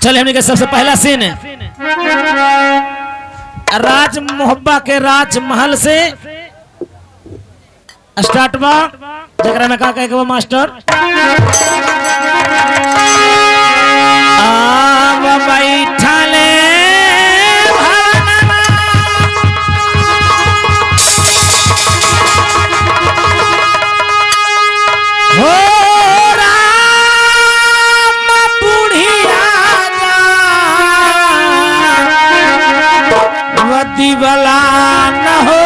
चले हमने के सबसे पहला सीन राज मोहब्बा के राजमहल से स्टार्ट बा जकरा में का कहे के मास्टर आव बैठले हो राम बुढ़िया वदी वाला न हो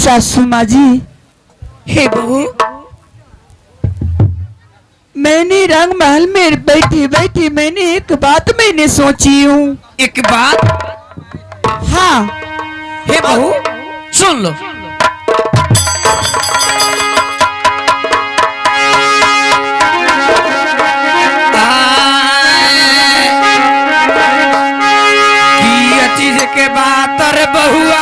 सासू माँ जी, हे बहू, मैंने रंग महल में बैठी बैठी मैंने एक बात मैंने सोची हूँ। एक बात? हाँ। हे बहू सुन लो। चीज के बात रे बहुआ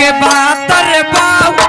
के बात रे बाबू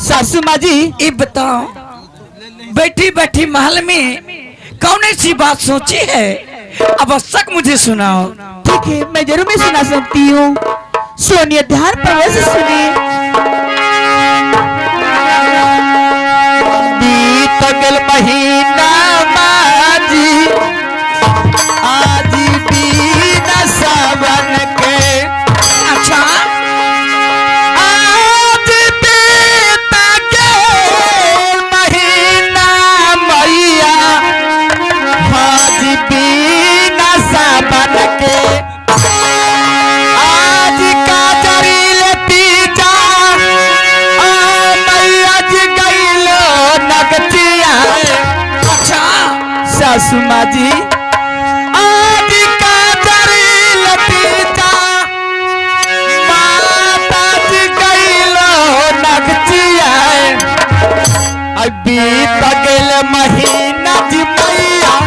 सासू माँ जी ये बताओ बैठी बैठी महल में कौन सी बात सोची है आवश्यक मुझे सुनाओ। ठीक है मैं जरूर मैं सुना सकती हूँ। सुनिए ध्यान पूर्वक से सुनिए। बीत गल महीना माजी आज बीना सावन के। अच्छा सासू माँ जी आज का जरी लतीजा माता जी गईलो नगचिया अभी तगल महीना जी मैया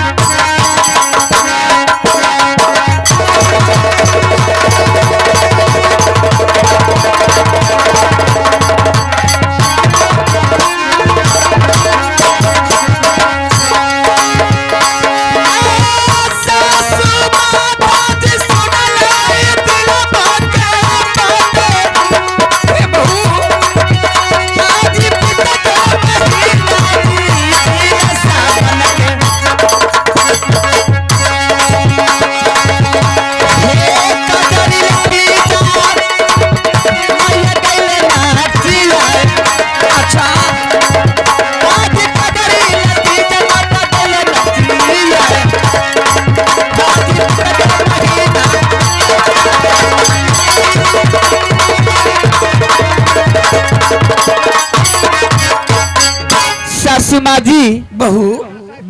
माँ जी बहू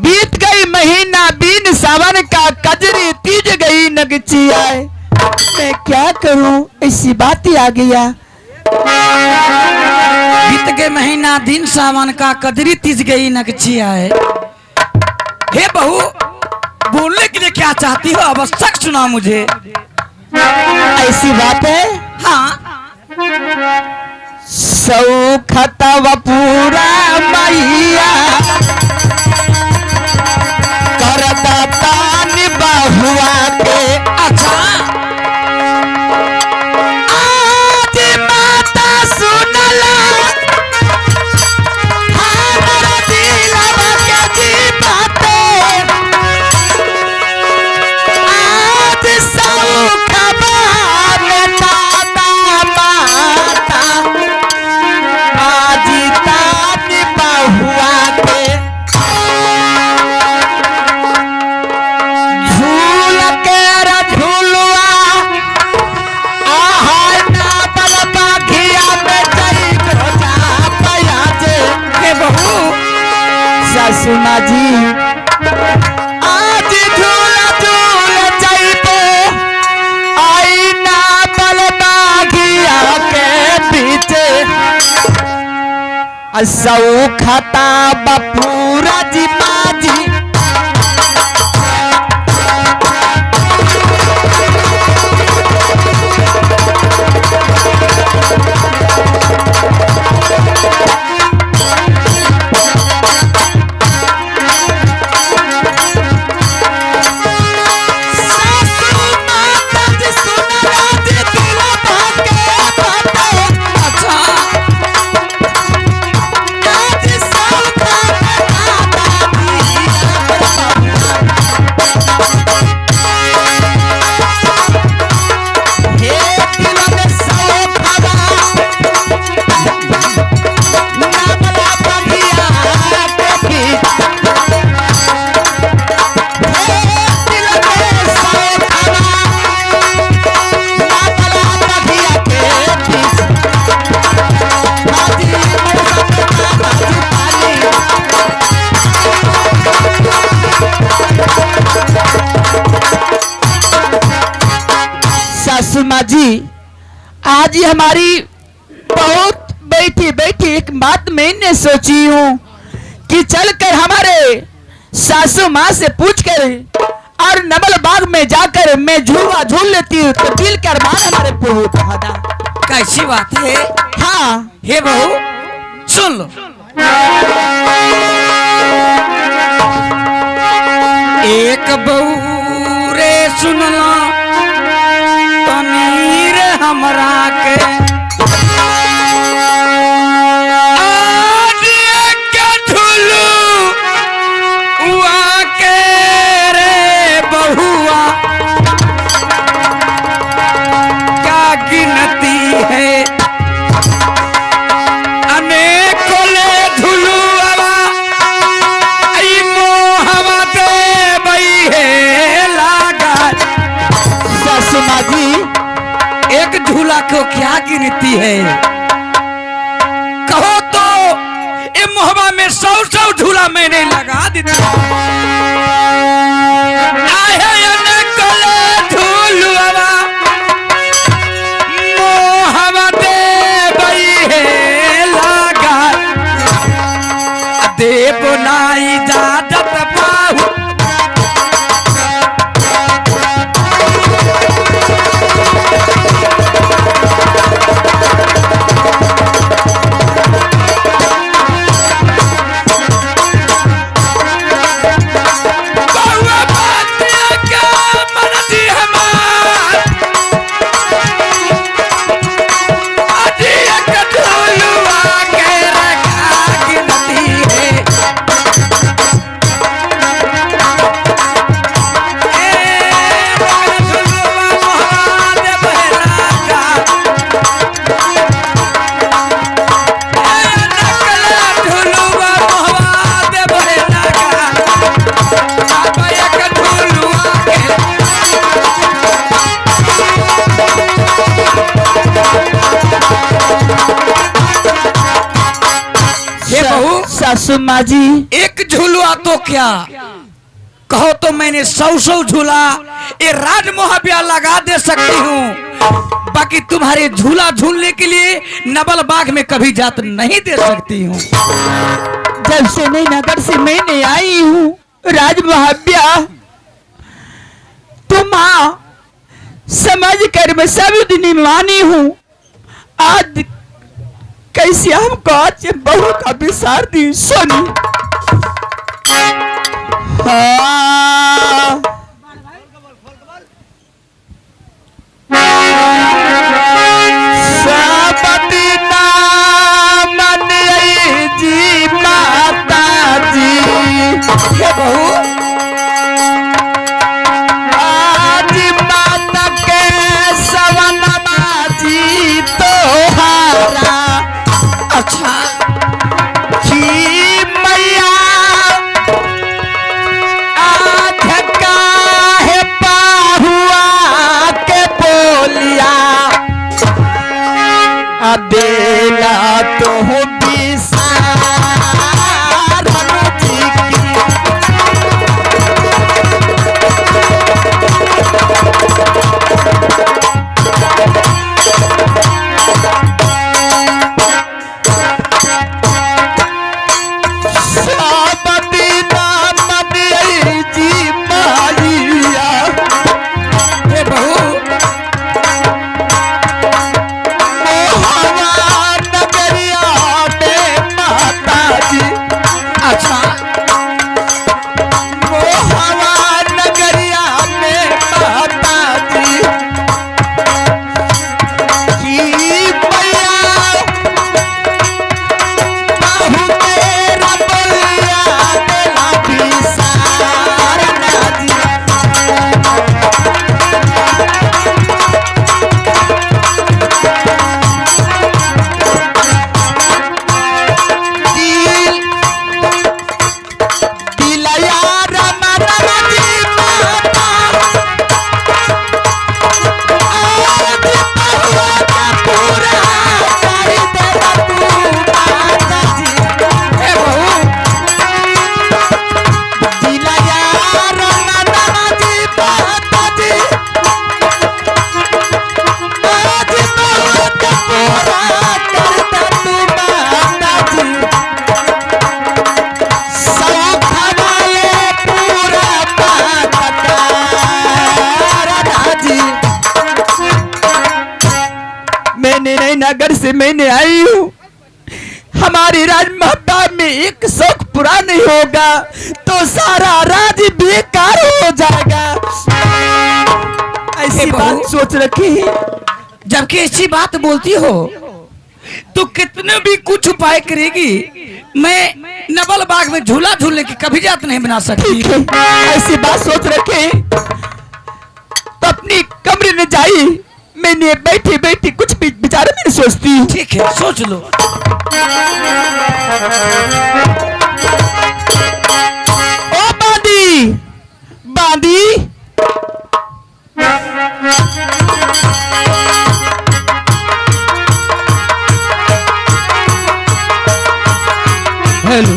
बीत गई महीना बीन सावन का कजरी तीज गई नगची आए मैं क्या करूं ऐसी बात ही आ गया। बीत गए महीना दिन सावन का कदरी तीज गई नगची आए। हे बहू बोलने के लिए क्या चाहती हो आवश्यक सुना मुझे। ऐसी बात है हाँ सौखतव पूरा मैया करदाता बहुआ के। अच्छा आज माता सुनला हमारा दिलवा के जी बातें आज सौखबा में दादा माता बहुआ के झूल के झूलुआ आहार ना बलबा घिया में चली जा पया जे। हे बहू सासू माँ जी आज झूल झूल जाइबो आई ना बलबा घिया के पीछे सौखता बपूरा जी माँ जी हमारी बहुत बैठी बैठी एक बात मैंने सोची हूँ कि चलकर हमारे सासू माँ से पूछ कर और नवल बाग में जाकर मैं झूला झूल लेती हूँ तो दिल का अरमान हमारे पूरा होता है ना। कैसी बात है? हाँ हे बहू सुन लो। एक बहू रे सुनला तनीर हमरा के आज एक झुलू उआ के रे बहुआ क्या गिनती है अनेकों ले झुलू हवा आई मोहवा दे बई है लागा। सासू माँ जी एक झूला को क्या गिनती है? कहो तो ये मोहबा में 100 झूला मैंने लगा दिया। आहे अनेकों झूलुआ मोहबा दे बई है लागा देव नाई इजाजत पाहु सासू माँ जी एक झूलुआ तो क्या कहो तो मैंने 100 झूला ये राज मोहब्या लगा दे सकती हूँ। बाकी तुम्हारे झूला झूलने के लिए नवल बाग में कभी जात नहीं दे सकती हूँ। जब से नई नगर से मैंने आई हूँ राज मोहब्या तुम समझ कर मैं सब दिन मानी हूँ। आज कैसे हमको आज बहू का विसार दी सोनी। हाँ जी माता जी हे बहू आज माता के सवनमा जी तो हारा अच्छा मैया आधे हमारी राजमाता में एक शौक पूरा नहीं होगा तो सारा राज बेकार हो जाएगा। ऐसी बात सोच रखी है। जबकि ऐसी बात बोलती हो तो कितने भी कुछ उपाय करेगी, मैं नवल बाग में झूला झूलने की कभी जात नहीं बना सकती। ऐसी बात सोच रखे तो अपनी कमरे में जाई, मैंने बैठी बैठी कुछ भी विचार में नहीं सोचती। ठीक है, सोच लो। ओ बांदी बांदी, हेलो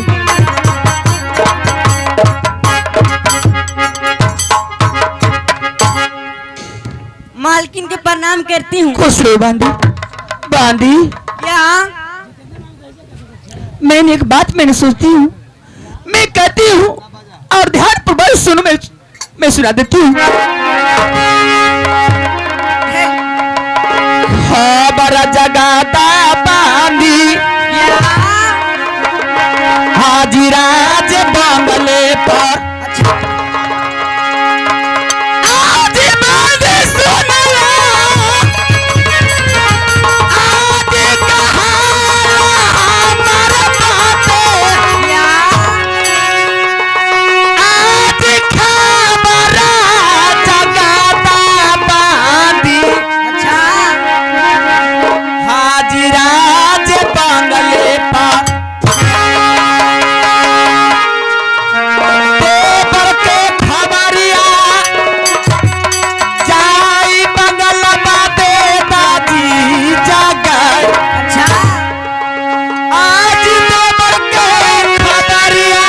मालकिन के प्रणाम करती हूँ। खुश रहो बांदी। बांदी, क्या? मैंने एक बात मैंने सोचती हूँ, मैं कहती हूँ और ध्यान पूर्वक सुनो, मैं सुना देती हूँ। खबर जगाता बांदी, हाजीराज बंगले पर आज बांदी सुनला, आज कहाला हमर बातें, आज खबर जगाता बांदी, हाजीराज बंगले पर पेपर के खबरिया जाई बंगल बाते दादी जगाई, आज पेपर के खबरिया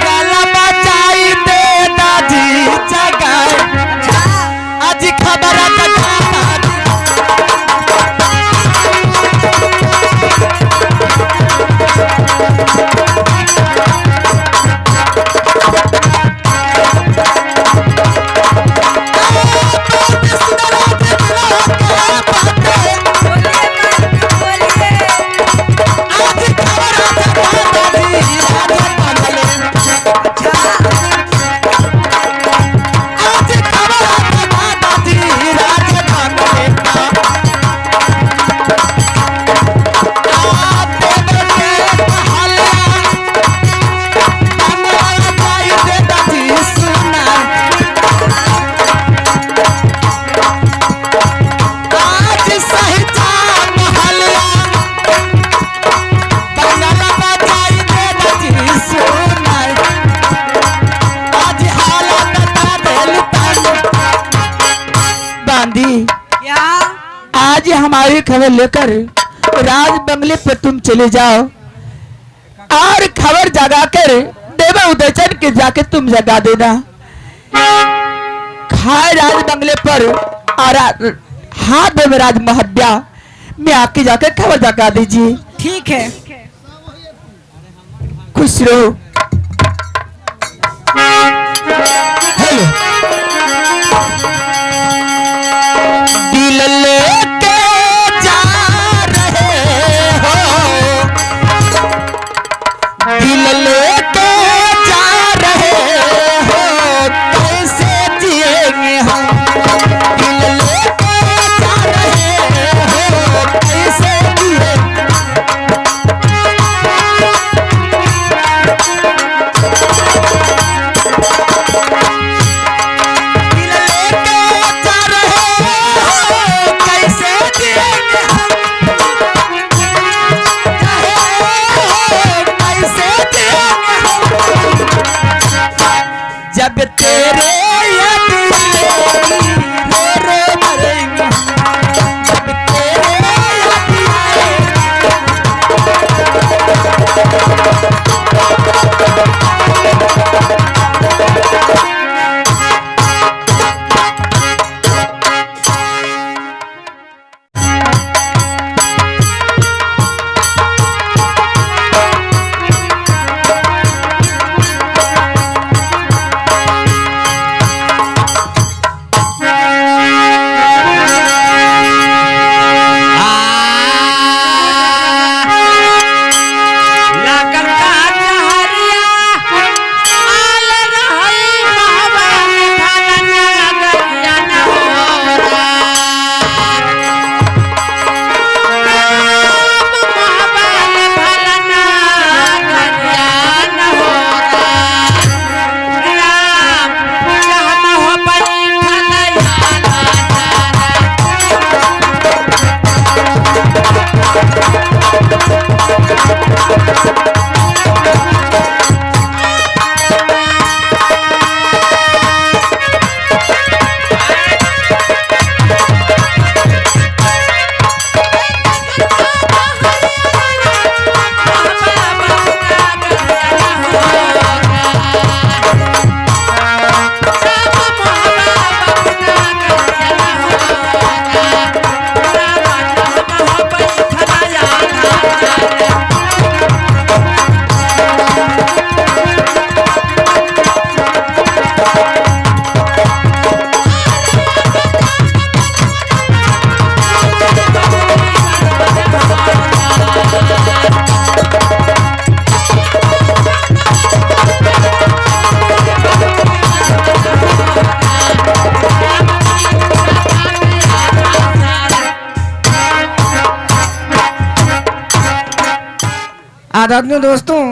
बंगल बचाई दे दादी जगाई, आज खबर जगा आज हमारी खबर लेकर राज बंगले पर तुम चले जाओ और खबर जगाकर देवा उदयचंद के जाके तुम जगा देना। खाए राज बंगले पर और हाथ में राज महत्या में आके जाकर खबर जगा दीजिए। ठीक है। खुश रहो। हेलो, दिल लेके जा रहे हो, दिल लेके जा रहे हो, कैसे जिएंगे हम, दिल लेके जा रहे हो, कैसे जिएंगे। आदरणीय दोस्तों,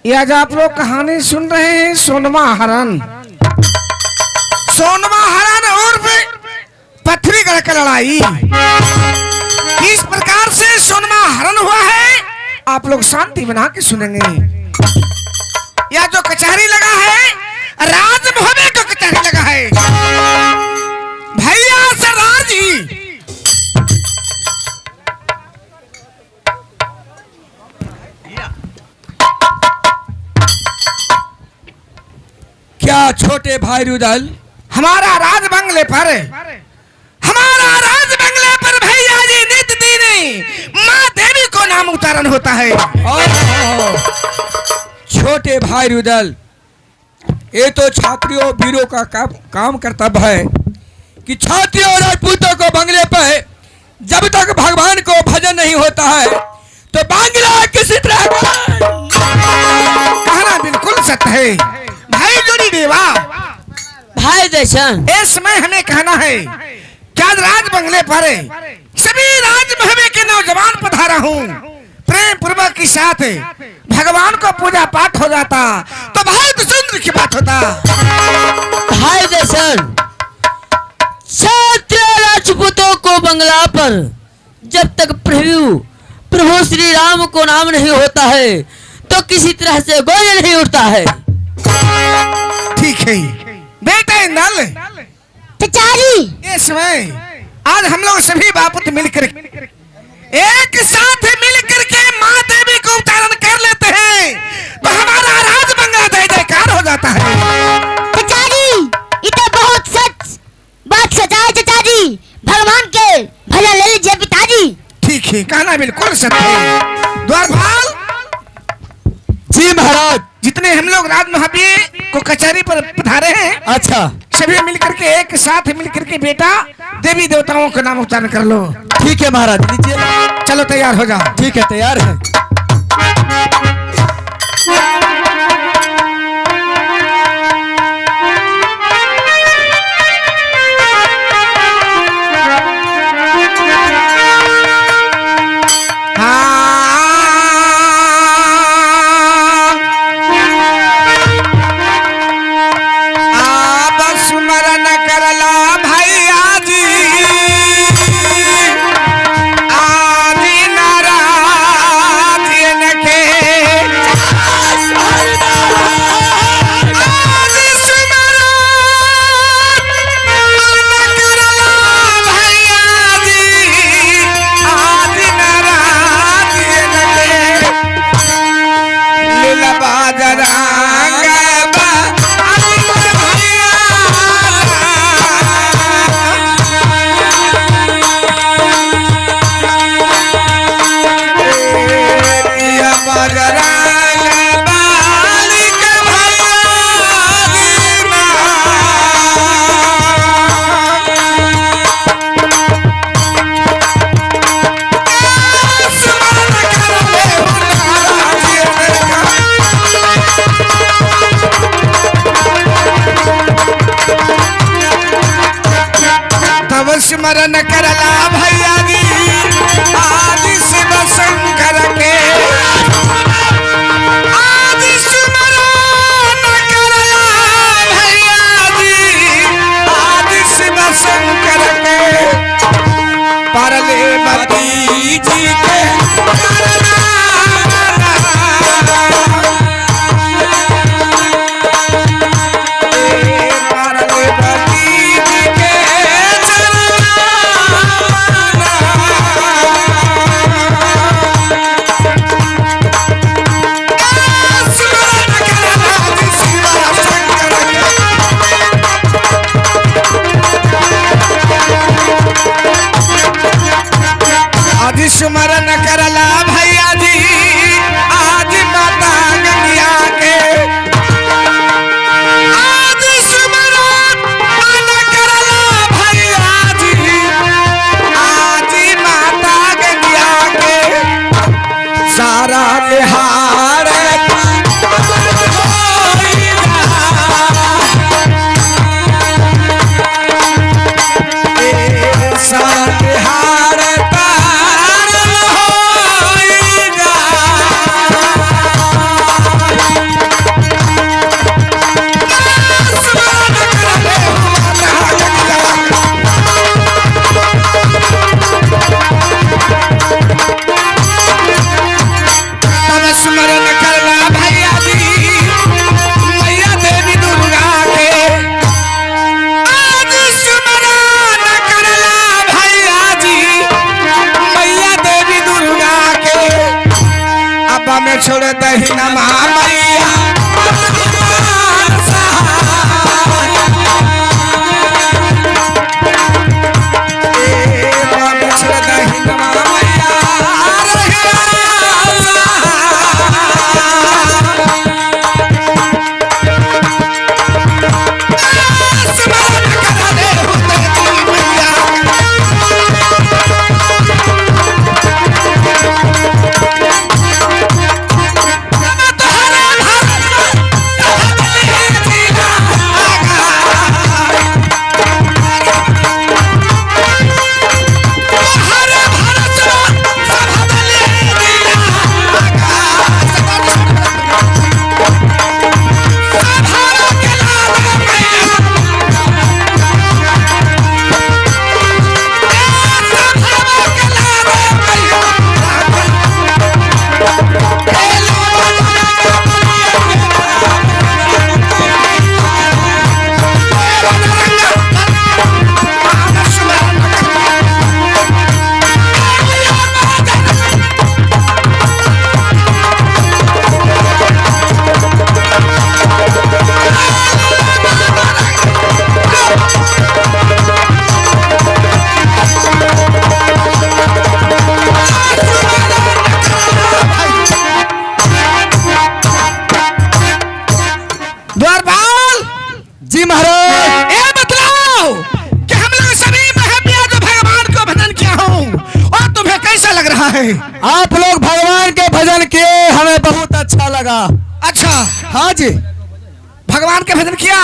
ये आज आप लोग कहानी सुन रहे हैं सोनमा हरण। सोनमा हरण और पथरीगढ़ का लड़ाई किस प्रकार से सोनमा हरण हुआ है आप लोग शांति बना के सुनेंगे। यह जो कचहरी लगा है राजमहल को कचहरी लगा है भैया सरदार जी। क्या छोटे भाई रुदल, हमारा राज बंगले पर भैया जी नित दिन माँ देवी को नाम उच्चारण होता है। छोटे भाई रुदल, ये तो छात्रियों वीरों का काम कर्तव्य है कि छात्रियों और राजपूतों को बंगले पर जब तक भगवान को भजन नहीं होता है तो बांग्ला किसी तरह कहना बिल्कुल सत्य है भाई जोड़ी देवा। भाई दर्शन, इस समय हमें कहना है क्या राज बंगले पर सभी राजमहल के नौजवान पधारा हूँ, प्रेम पूर्वक के साथ भगवान को पूजा पाठ हो जाता तो बहुत सुंदर की बात होता। भाई दर्शन, छात्र राजपूतों को बंगला पर जब तक प्रभु श्री राम को नाम नहीं होता है तो किसी तरह से गोले नहीं उठता है। ठीक है बेटा इंदल, चचारी इस समय आज हम लोग सभी बापुत मिलकर एक साथ मिलकर के माँ देवी को उच्चारण कर लेते हैं तो हमारा राज बंगला जय जयकार हो जाता है। चचारी, ये तो बहुत सच बात सच है चचारी, भगवान के भजन ले लीजिए पिताजी। ठीक है, कहना बिल्कुल सत्य है। द्वारपाल जी महाराज, जितने हम लोग राजमहल को कचहरी पर पधारे हैं, अच्छा सभी मिलकर के एक साथ मिलकर के बेटा देवी देवताओं का नाम उच्चारण कर लो। ठीक है महाराज, लीजिए। चलो तैयार हो जाओ। ठीक है, तैयार है। स्मरण करला भैया जी आदि शिव शंकर के, आदि स्मरण करला भैया जी आदि शिव शंकर के, परले बती जी के स्मरण करला भैया जी आज माता गंगिया के, आज स्मरण करला भैया जी आज माता गंगिया के, सारा बिहार सारा बिहार में छोड़ दही न मैया छोड़ दही न जी महाराज। ये बतलाओ कि हम लोग सभी महबिया जो भगवान को भजन किया हूँ और तुम्हें कैसा लग रहा है? आप लोग भगवान के भजन किए, हमें बहुत अच्छा लगा। अच्छा, हाँ जी, भगवान के भजन किया।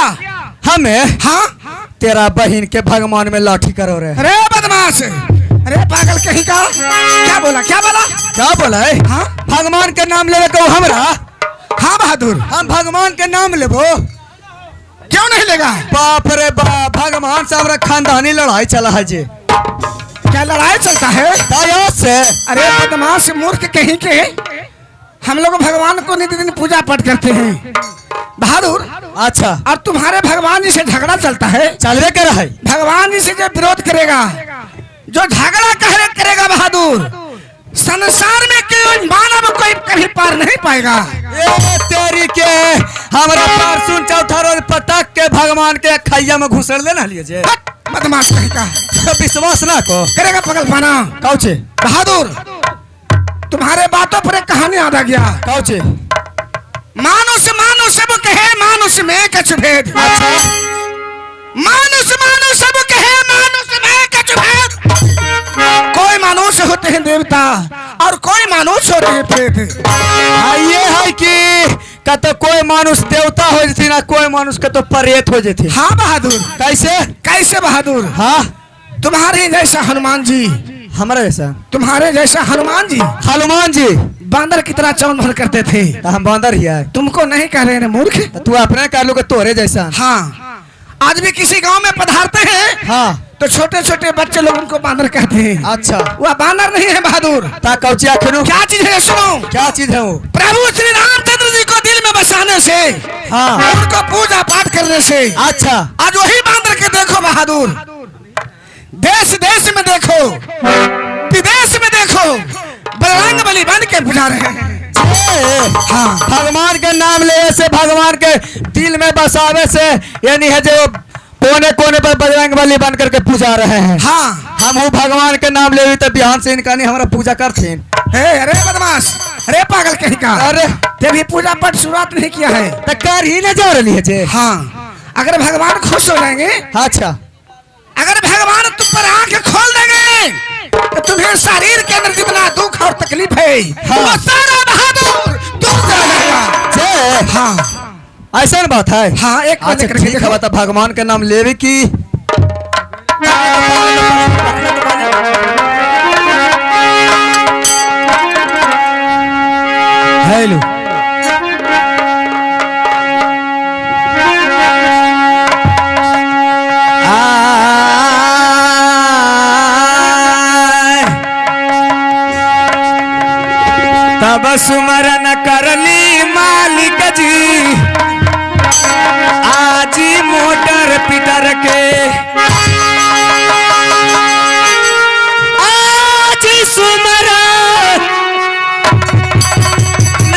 हमें हाँ, तेरा बहन के भगवान में लाठी करो रे। अरे बदमाश, अरे पागल कहीं का, क्या बोला क्या बोला? क्या बोला है? हाँ, भगवान के नाम लेवे तो हमरा। हाँ बहादुर, हम भगवान के नाम लेबो, क्यों नहीं लेगा? बाप रे बाप, भगवान से हमारा खानदानी लड़ाई चला है जी। क्या लड़ाई चलता है? दया से। अरे बदमाश मूर्ख कहीं के, हम लोग भगवान को नित्य पूजा पाठ करते हैं बहादुर। अच्छा, और तुम्हारे भगवान जी से झगड़ा चलता है। चलवे कर है। भगवान जी से जो विरोध करेगा, जो झगड़ा करेगा बहादुर, संसार में कोई मानव कोई कभी पार नहीं पाएगा। ये तेरी के हमारा परसुन चौथा रोज पटक के भगवान के खैया में घुसड़ लेना लिए जे। हट, बदमाश कहीं का, विश्वास ना को करेगा पगल पाना। कौचे बहादुर, तुम्हारे बातों पर एक कहानी याद आ गया। कौचे मानुष मानुष सब कहे मानुष में कछु भेद। मानुष मानुष सब कहे मानुष में कछु भेद। कोई मानुष होते हैं देवता और कोई मानुष होते हैं प्रेत। ये है कि का तो कोई मानुष देवता हो जाती ना, कोई मानुष का तो प्रेत हो जाती। हाँ बहादुर। कैसे कैसे बहादुर? हाँ, तुम्हारे जैसा हनुमान जी, हमारा जैसा तुम्हारे जैसा हनुमान जी हनुमान जी बांदर की तरह चौन भर करते थे। तो हम बांदर ही है। तुमको नहीं कह रहे हैं मूर्ख। तो तू अपने कर लो तोरे जैसा। हाँ, आज भी किसी गांव में पधारते हैं हाँ, तो छोटे छोटे बच्चे लोग उनको बांदर कहते हैं। अच्छा, वह बांदर नहीं है बहादुर। ता कौची आखिर क्या चीज है सुनो। क्या चीज है वो? प्रभु श्री रामचंद्र जी को दिल में बसाने से, हाँ, उनको पूजा पाठ करने से। अच्छा, आज वही बांदर के देखो बहादुर, देश देश में देखो, विदेश में देखो, बजरंग बली बन के पुजा रहे हैं। हाँ, भगवान के नाम लेने से, भगवान के दिल में बसावे से, यानी है जो कोने कोने पर बजरंग बली बन करके पूजा रहे हैं। हाँ, हम वो भगवान के नाम ले तो बिहान से इनका नहीं हमारा पूजा करते। अरे बदमाश, अरे पागल कहीं का, अरे ते भी पूजा पाठ शुरुआत नहीं किया है। तो कर ही न जा रही है जे। हाँ, अगर भगवान खुश हो जाएंगे, अच्छा, अगर भगवान तुम पर आंख खोल देंगे तो तुम्हें शरीर के अंदर जितना दुख और तकलीफ है, हाँ, वो सारा बहादुर दूर चला जाएगा। जे हाँ, ऐसा बात है। हाँ, एक अच्छा ठीक है, बता भगवान के नाम लेवे की। हेलो, तब सुमरन करली मालिक जी, आजी मोटर पिटर के, आजी सुमरन न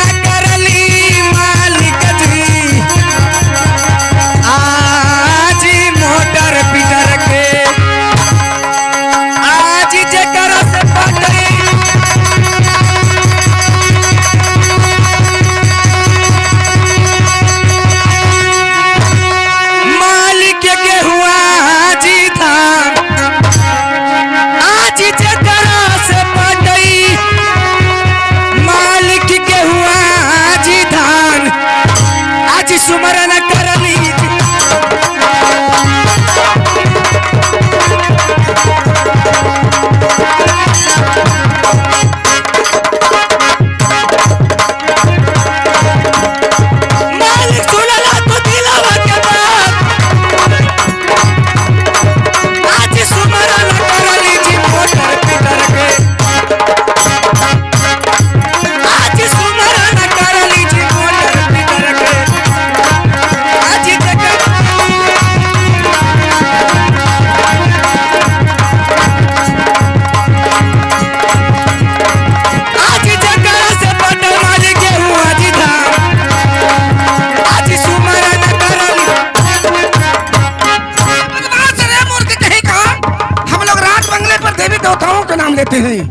सकते हैं।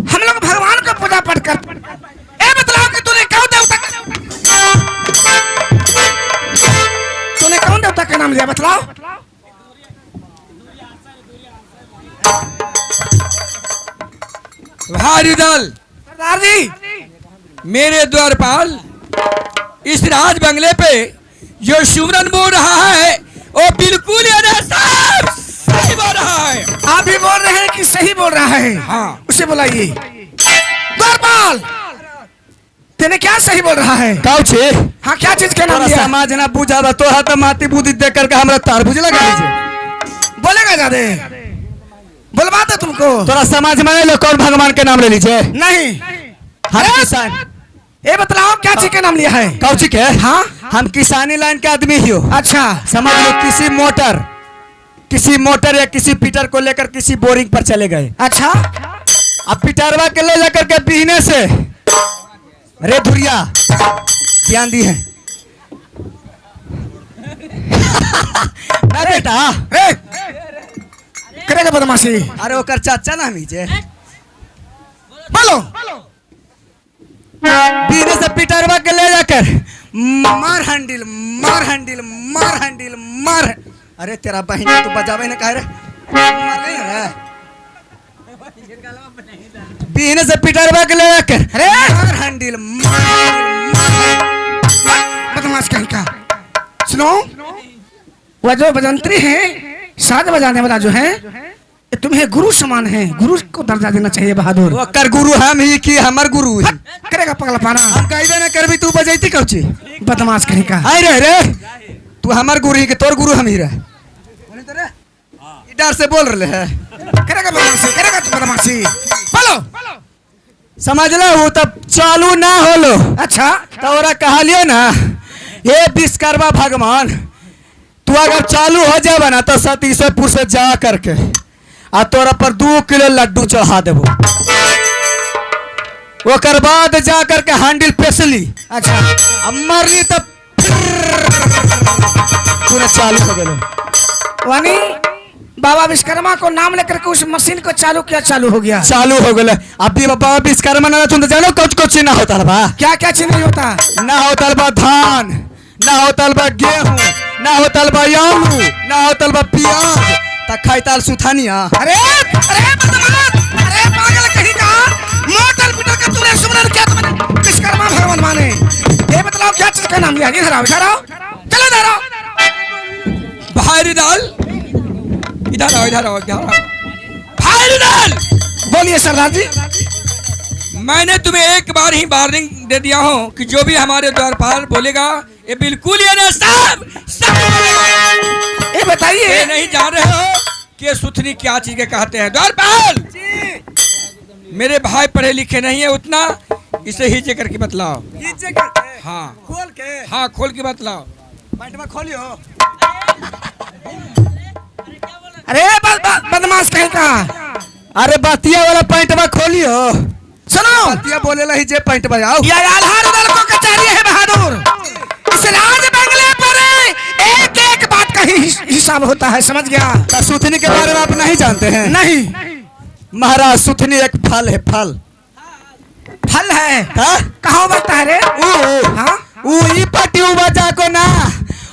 हम लोग भगवान को पूजा पाठ कर। ए बतलाओ कि तूने कौन देवता का नाम लिया? बतलाओ। भाई दल, सरदार जी, मेरे द्वारपाल इस राज बंगले पे जो सुमरन बोल रहा है वो बिल्कुल साफ सही बोल रहा है। आप भी बोल रहे हैं कि सही बोल रहा है? हाँ। उसे बुलाइए। द्वारपाल, तेने क्या सही बोल रहा है? काउचे हाँ, क्या चीज का नाम तोरा लिया? समाज ना बुझा बा तो हाथ माती बुद्धि देख करके हमरा तार बुझ लगा लीजिए। बोलेगा ज्यादा? बुलवा दे तुमको। तोरा समाज में लो कौन भगवान के नाम ले लीजिए? नहीं। हम अरे! किसान। ये बतलाओ क्या चीज का नाम लिया है? काउची के? हाँ। हम किसानी लाइन के आदमी ही हो। अच्छा, समझ लो किसी मोटर या किसी पीटर को लेकर किसी बोरिंग पर चले गए। अच्छा। अब पीटरवा के ले जाकर के पीने से रे धुरिया ध्यान दी है ना बेटा। ए, करेगा बदमाशी। अरे ओकर चाचा ना मीजे बोलो। पीने से पीटरवा के ले जाकर मार हंडिल मार हंडिल मार हंडिल मार। अरे तेरा बहन तो बजावे ना कह रे पीने से पीटरवा के ले जाकर अरे! मार हंडिल बदमाश कहीं का। सुनो, वह जो बजंत्री है, साज बजाने वाला जो है, ये तुम्हें गुरु समान है। गुरु को दर्जा देना चाहिए बहादुर। ओकर गुरु हम ही की हमर गुरु ही। करेगा पगला पाना। हम कहबे ना करबी तू बजैती कौची? बदमाश कहीं का। आई रे तू हमर गुरु ही के तोर गुरु हम ही रहे। डर से बोल रहे है। करेगा बदमाशी, करेगा तो बदमाशी। बोलो। समझ लो वो तब चालू ना होलो। अच्छा, तोरा कहा लियो ना ये विश्वकर्मा भगवान तू अगर चालू हो जाए ना तो सतीशपुर से जा करके आ तोरा पर 2 किलो लड्डू चढ़ा देबो। ओकर बाद जा करके हैंडल पेसली। अच्छा। अब मरली तब पूरा चालू हो गलो। वानी बाबा विश्वकर्मा को नाम लेकर के उस मशीन को चालू किया, चालू हो गया। चालू हो गए। अभी बाबा विश्वकर्मा ना तुम तो जानो कुछ ना होता बा। क्या क्या चीज नहीं होता? ना होता बा धान, ना होता बा गेहूं, ना होता बा आलू, ना होता बा प्याज, त खाइताल सुथानिया। अरे अरे बदमाश, अरे पागल कहीं का। मोटर पीटर का तूने सुमरन किया, तुमने विश्वकर्मा भगवान माने। ये बतलाओ क्या चीज का नाम लिया? इधर आओ, इधर आओ, चलो इधर आओ। भाई दल, इधर आओ, इधर आओ, इधर आओ। भाई दल, बोलिए सरदार जी। मैंने तुम्हें एक बार ही वार्निंग दे दिया हूँ कि जो भी हमारे द्वारपाल बोलेगा ये बिल्कुल ये ना सब बोलेगा। ये बताइए, ये नहीं जान रहे हो कि ये सुथनी क्या चीज के कहते हैं? द्वारपाल, मेरे भाई पढ़े लिखे नहीं है उतना, इसे हीजे करके बतलाओ। नीचे करके हाँ खोल के हाँ, खोल के बतलाओ। पैंटवा खोलियो। अरे बदमाश कहीं का। अरे बतिया वाला पैंटवा खोलियो। सुनो, बतिया बोले ला ही जे पैंटवा आओ। यह आधार दल को कचहरी है बहादुर। इस राज बंगले पर एक एक बात का ही हिसाब होता है, समझ गया? तो सुथनी के बारे में आप नहीं जानते हैं? नहीं। महाराज सुथनी एक फल है। फल फल है? हाँ? कहाँ उगता है रे? हाँ? ई पट्टी उबा को ना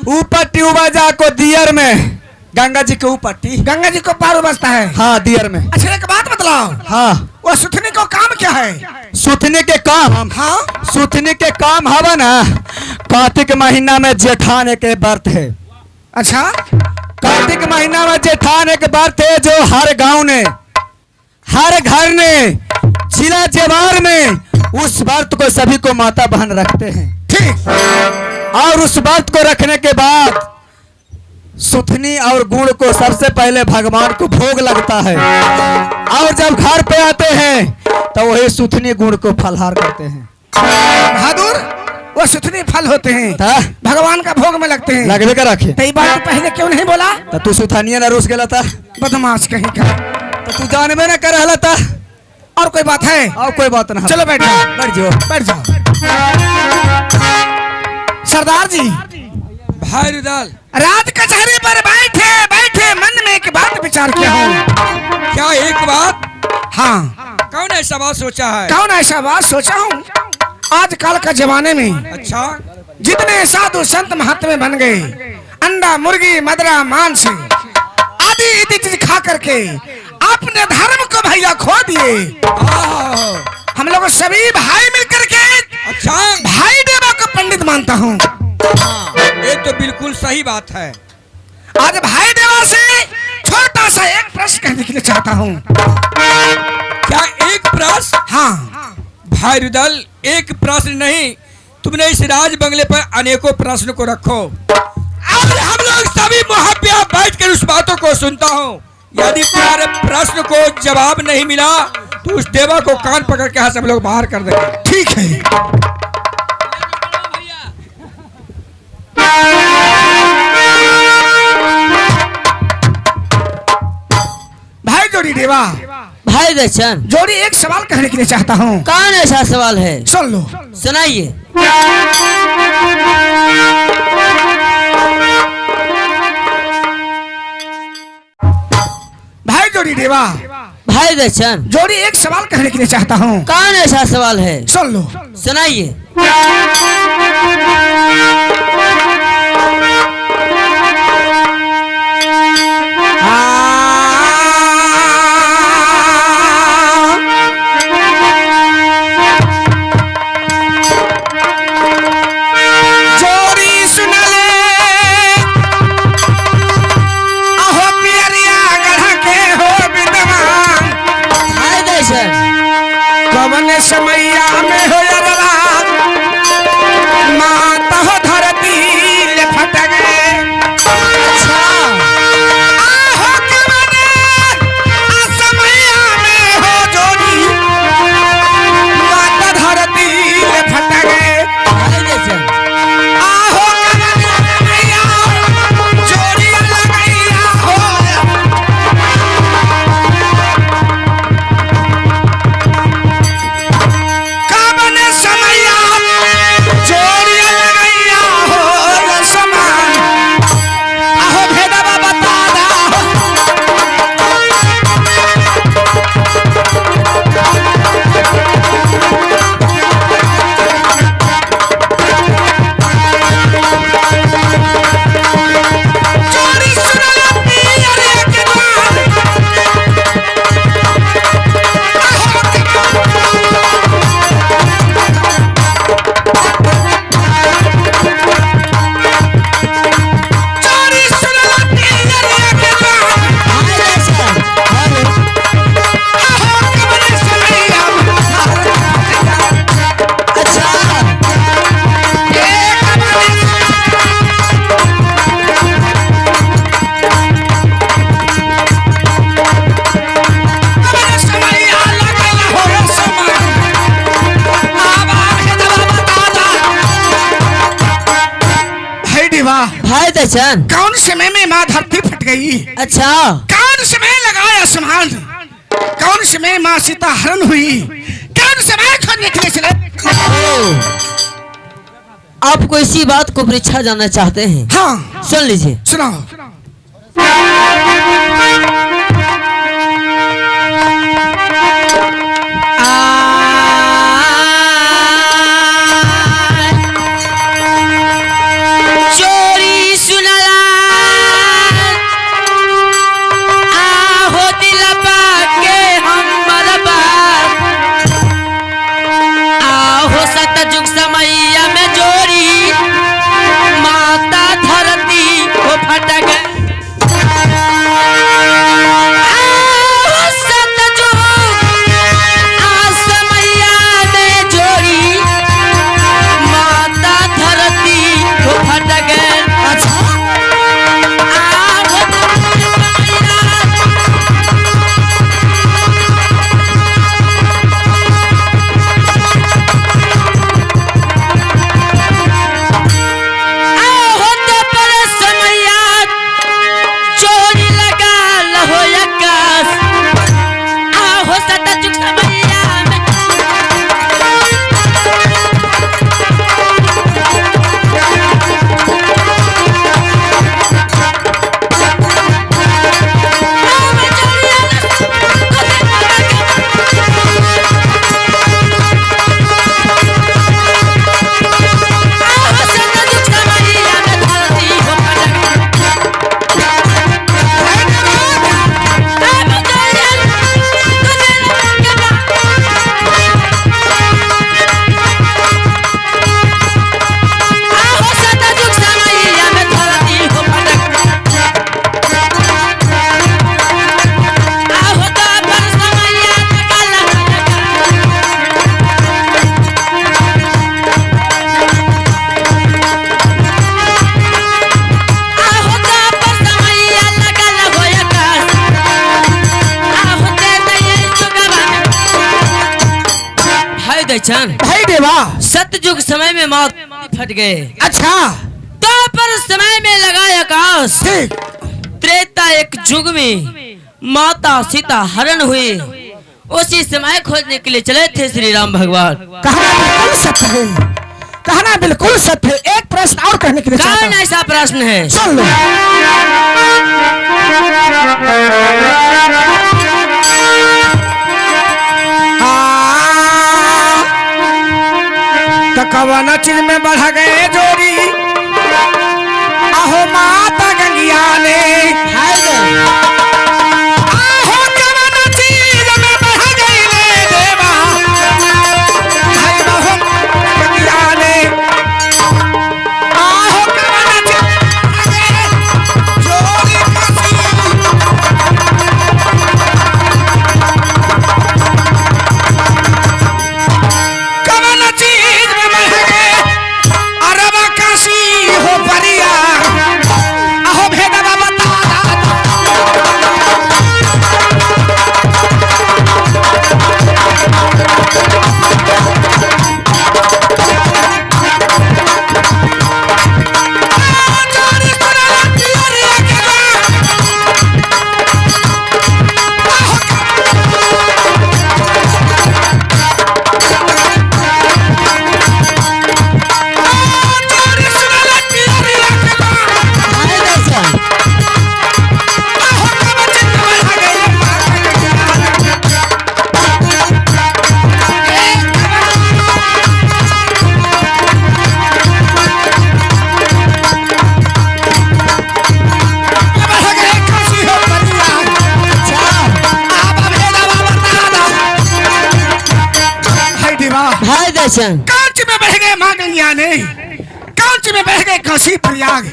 ऊ पट्टी उबा को दियर में गंगा जी के ऊ पट्टी। गंगा जी को पार बसता है। हाँ दियर में। अच्छा एक बात बतलाओ, हाँ वो सुथनी को काम क्या है? सुथनी के काम। हाँ? सुथनी के काम हवा ना कार्तिक महीना में जेठान के व्रत है। अच्छा। कार्तिक महीना में जेठान एक व्रत है जो हर गांव ने हर घर ने जिला जेवार में उस व्रत को सभी को माता बहन रखते हैं। ठीक। और उस व्रत को रखने के बाद सुथनी और गुड़ को सबसे पहले भगवान को भोग लगता है और जब घर पे आते हैं तो वही सुथनी गुड़ को फलहार करते हैं। बहादुर, वो सुथनी फल होते हैं, भगवान का भोग में लगते हैं। लगने का रखे तो ये बात पहले क्यों नहीं बोला? तो तू सुथनिया ना रुस गया था। बदमाश कहीं का। तो तू जानबे ना कर रहा था। और कोई बात है? और कोई बात ना। चलो बैठ जाओ, बैठ जाओ, बैठ जाओ। सरदार जी, भाई दल, राज कचहरी पर बैठे बैठे मन में एक बात विचार किया हूँ। क्या एक बात? हाँ, कौन ऐसा बात सोचा है? कौन ऐसा बात सोचा हूँ? आजकल के जमाने में अच्छा, जितने साधु संत महात्मे बन गए, अंडा मुर्गी मदरा मांस आदि इत्यादि चीज खा करके अपने धर्म को भैया खो दिए। हम लोग सभी भाई मिलकर के अच्छा, भाई देवा को पंडित मानता हूँ। ये तो बिल्कुल सही बात है। आज भाई देवा से छोटा सा एक प्रश्न कहने के लिए चाहता हूँ। क्या एक प्रश्न? हाँ, भाई रुदल, एक प्रश्न नहीं, तुमने इस राज बंगले पर अनेकों प्रश्न को रखो और हम लोग सभी मुहब्बिया बैठकर उस बातों को सुनता हूँ। यदि तुम्हारे प्रश्न को जवाब नहीं मिला तो उस देवा को कान पकड़ के यहाँ सब लोग बाहर कर देंगे। ठीक है। भाई जोड़ी देवा, भाई दर्शन, जोड़ी एक सवाल कहने के लिए चाहता हूँ। कौन ऐसा सवाल है? सुन लो। सुनाइए। भाई जोड़ी देवा, भाई दर्शन, जोड़ी एक सवाल कहने के लिए चाहता हूँ। कौन ऐसा सवाल है? सुन लो। सुनाइए। जोड़ी सुन ले, अहो पियरिया गढ़ा के हो विद्वान, भाई दर्शन, कवन समैया में हो यरवा, माता हो धरती ले फट गए। अच्छा, आहो कवन समैया में हो जोड़ी, माता धरती ले फट गए। भाई दर्शन, आहो कवन समैया, जोड़ी लगैया हो। कवन समैया, जोड़ी लगैया हो समान। आहो भेदवा बता दा। जोड़ी सुन लो पियरे के द्वार, आहो जोड़ी सुन लो पियरे के द्वार, भाई दर्शन, हेलो, आहो कवन समैया अच्छा, भाई दर्शन, कौन समय में माँ धरती फट गई? अच्छा, कौन समय लगाया आसमान? कौन समय माँ सीता हरण हुई? कौन समय खोजने के लिए चले? आप कोई इसी बात को परीक्षा जानना चाहते हैं? हाँ, सुन लीजिए। सुनाओ। चोरी सुनला, आहो दिलबा के हमर बात, आहो सतयुग समैया में जोड़ी, माता धरती को फट गए। दर्शन भाई देवा। सतयुग समय में मौत फट गए। अच्छा तो पर समय में लगाया आकाश। ठीक। त्रेता एक युग में माता सीता हरण हुई। उसी समय खोजने के लिए चले थे श्री राम भगवान। कहना बिल्कुल सत्य है, कहना बिल्कुल सत्य है। एक प्रश्न और कहने के लिए चाहता कौन हूं। ऐसा प्रश्न है? सुन लो। तो कवन चीज में बढ़ गए जोड़ी आहो माता गंगिया ने आहो कवन चीज में बढ़ गई ले देवा भाई बहो गंगिया ने आहो कवन चीज में बढ़ गए जोड़ी कवन चीज में बढ़ गए अरबा काशी हो परिया आहो भेदवा बता हाय दर्शन कांच में बह गए मां गंगिया ने, कांच में बह गए काशी प्रयाग,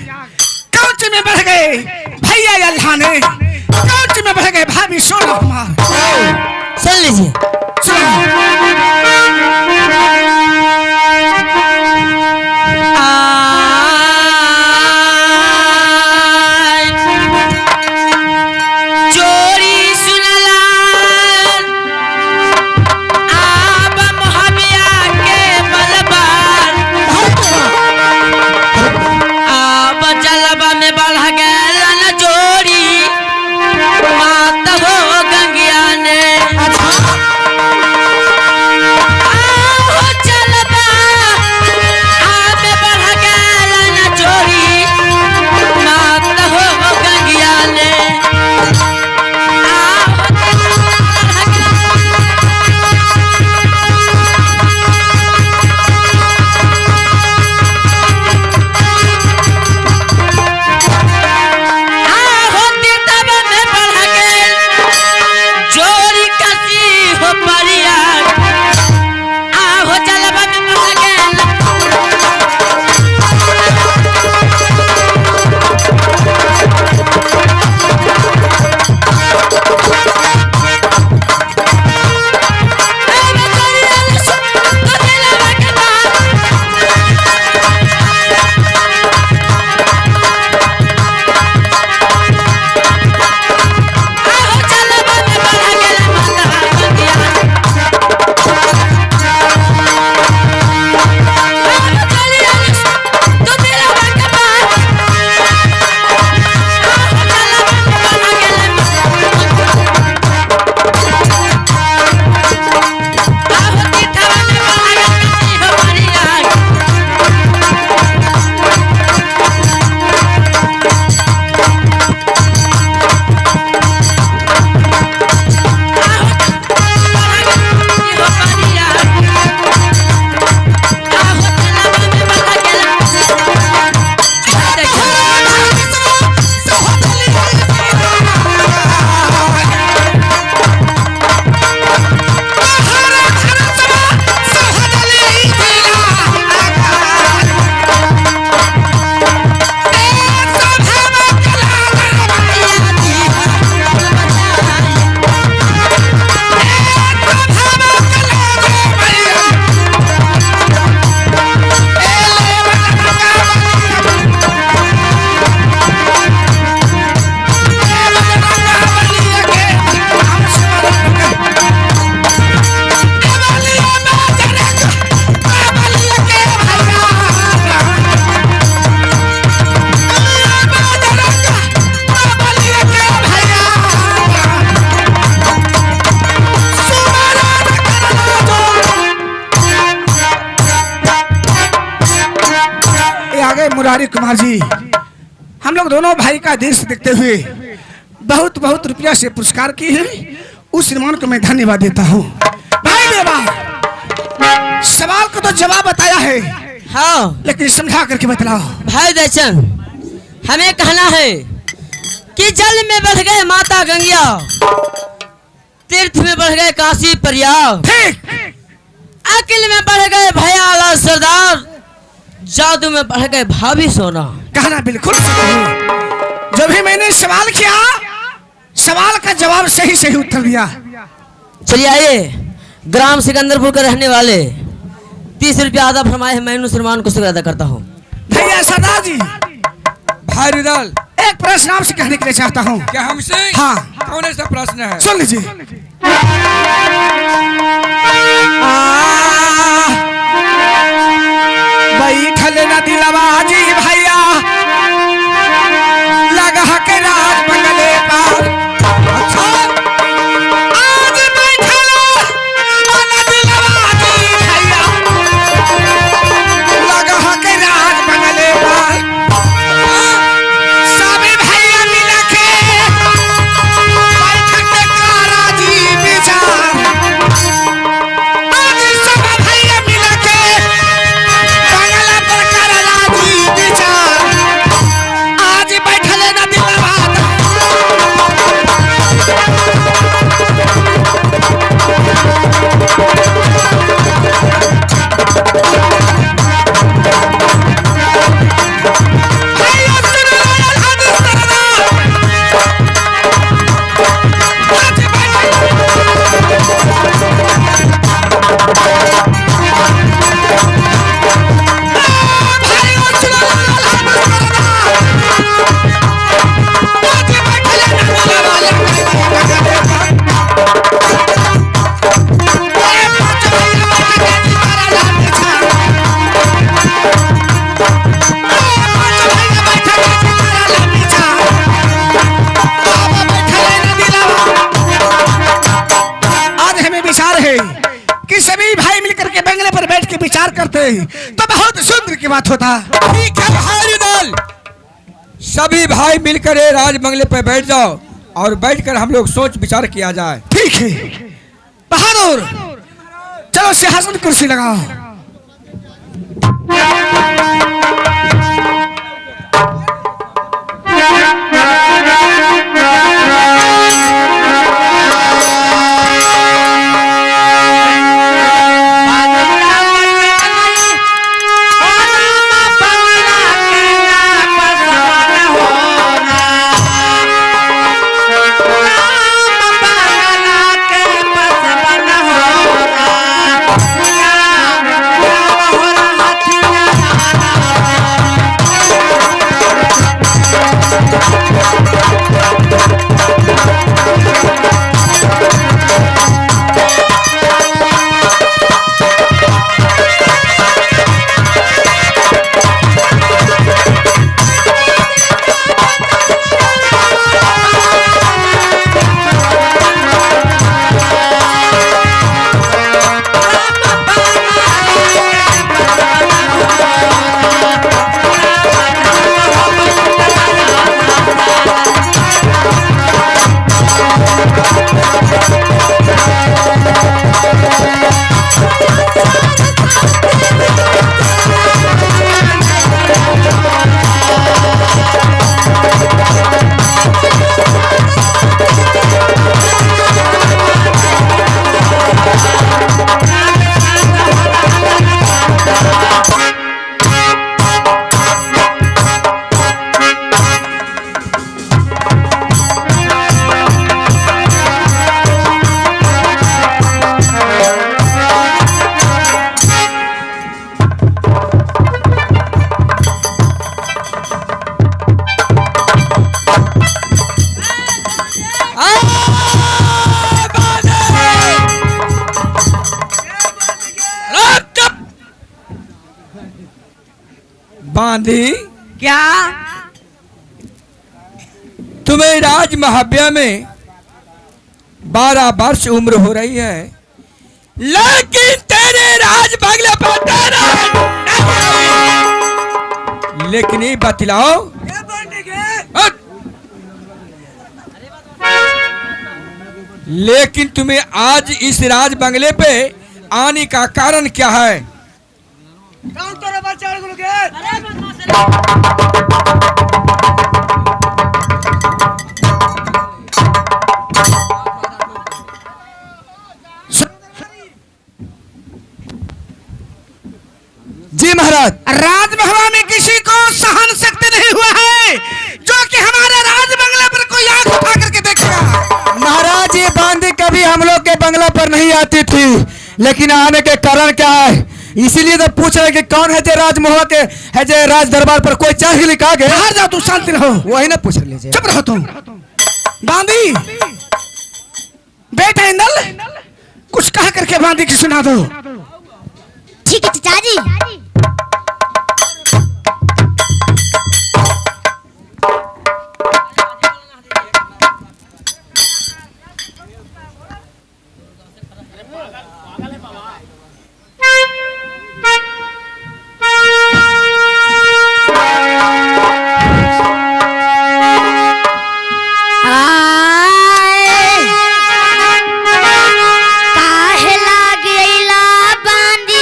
कांच में बह गए भैया अल्लाह ने, कांच में बह गए भाभी सोना कुमार। सुन लीजिए। चोरी सुनला आब महाबिया के बलबार आब जलबा में बढ़ गए न जोड़ी माता हो गंगिया ने। गए मुरारी कुमार जी, हम लोग दोनों भाई का दृश्य देखते हुए बहुत बहुत रुपया से पुरस्कार किए हैं। उस श्रीमान को मैं धन्यवाद देता हूँ। भाई देवा, सवाल को तो जवाब बताया है, हाँ लेकिन समझा करके बतलाओ। भाई दर्शन, हमें कहना है कि जल में बढ़ गए माता गंगा, तीर्थ में बढ़ गए काशी प्रयाग, ठीक, अकिल में बढ़ गए भयाला सरदार, जादू में बढ़ गए भाभी सोना। कहना बिल्कुल सही। जब भी मैंने सवाल किया, सवाल का जवाब सही सही उत्तर दिया। चलिए आइए, ग्राम सिकंदरपुर के रहने वाले 30 रुपया आधा फरमाए हैं, मैं उन श्रीमान को शुक्र अदा करता हूँ। भैया सरदार जी, भाई रिदल, एक प्रश्न आपसे कहने के लिए चाहता हूँ। क्या हमसे? हाँ, कौन ऐसा प्रश्न है? सुन लीजिए। बैठल न दिलवा जी भैया, लगा के राज बंगले पर। अच्छा, आज बैठल न दिलवा जी भैया, लगा के राज बंगले पर। सभी भैया मिल के बैठक में कारा जी विचार। आज सब भैया मिल के बंगला पर करला जी विचार। आज बैठले न दिलवा भैया सुन लो हदीस सरदार। आज भैया सुन लो हदीस सरदार। आज बैठले न दिलवा लगे आज हमें विचार है कि सभी भाई मिलकर के बंगले पर बैठ के विचार करते तो बहुत सुंदर की बात होता। ठीक है भाई रिदल, सभी भाई मिलकर ये राज बंगले पे बैठ जाओ और बैठकर हम लोग सोच विचार किया जाए। ठीक है बहादुर, चलो सिंहासन कुर्सी लगाओ। बांधी, क्या? तुम्हें राज महाव्या में 12 वर्ष उम्र हो रही है, लेकिन तेरे राज बंगले पर तेरा नहीं। बतलाओ। हट! लेकिन तुम्हें आज इस राज बंगले पे आने का कारण क्या है? जी महाराज। राजमहल में किसी को सहन शक्ति नहीं हुआ है जो कि हमारे राज बंगला पर कोई आंख उठा करके देखेगा। महाराज ये बांदी कभी हम लोग के बंगला पर नहीं आती थी, लेकिन आने के कारण क्या है इसीलिए तो पूछ रहे कि कौन है जे राजमहल के है जे राज दरबार पर कोई चाह लिखा गया। बाहर जाओ, तू शांति रहो। वही ना पूछ लीजिए। चुप रहो तुम। बांदी बेटा इंदल कुछ कह करके बांदी की सुना दो। ठीक है चाचा जी। काहे लागेला बांदी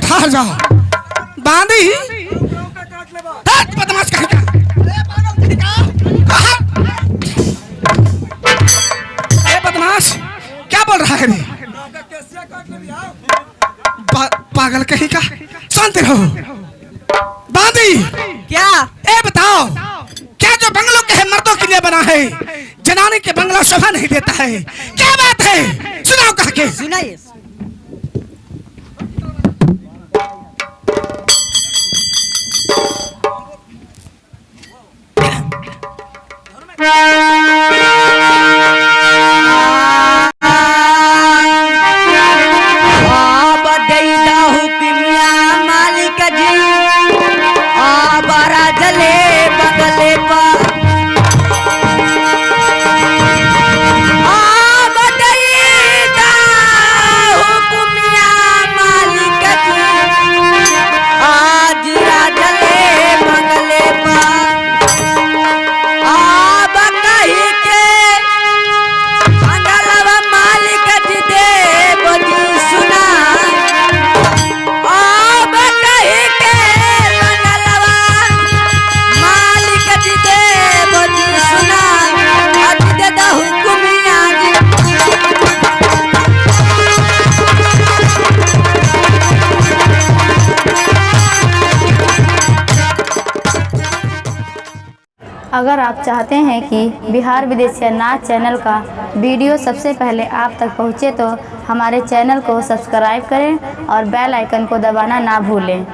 ठहर जाओ बांदी बदमाश कहीं बदमाश क्या बोल रहा है पागल कहीं का, शांति रहो। बादी क्या? ए बताओ, क्या जो बंगलो के है मर्दों के लिए बना है, जनानी के बंगला शोभा नहीं देता है? क्या बात है, सुनाओ कह के। सुनाइए। अगर आप चाहते हैं कि बिहार विदेशिया नाच चैनल का वीडियो सबसे पहले आप तक पहुंचे तो हमारे चैनल को सब्सक्राइब करें और बेल आइकन को दबाना ना भूलें।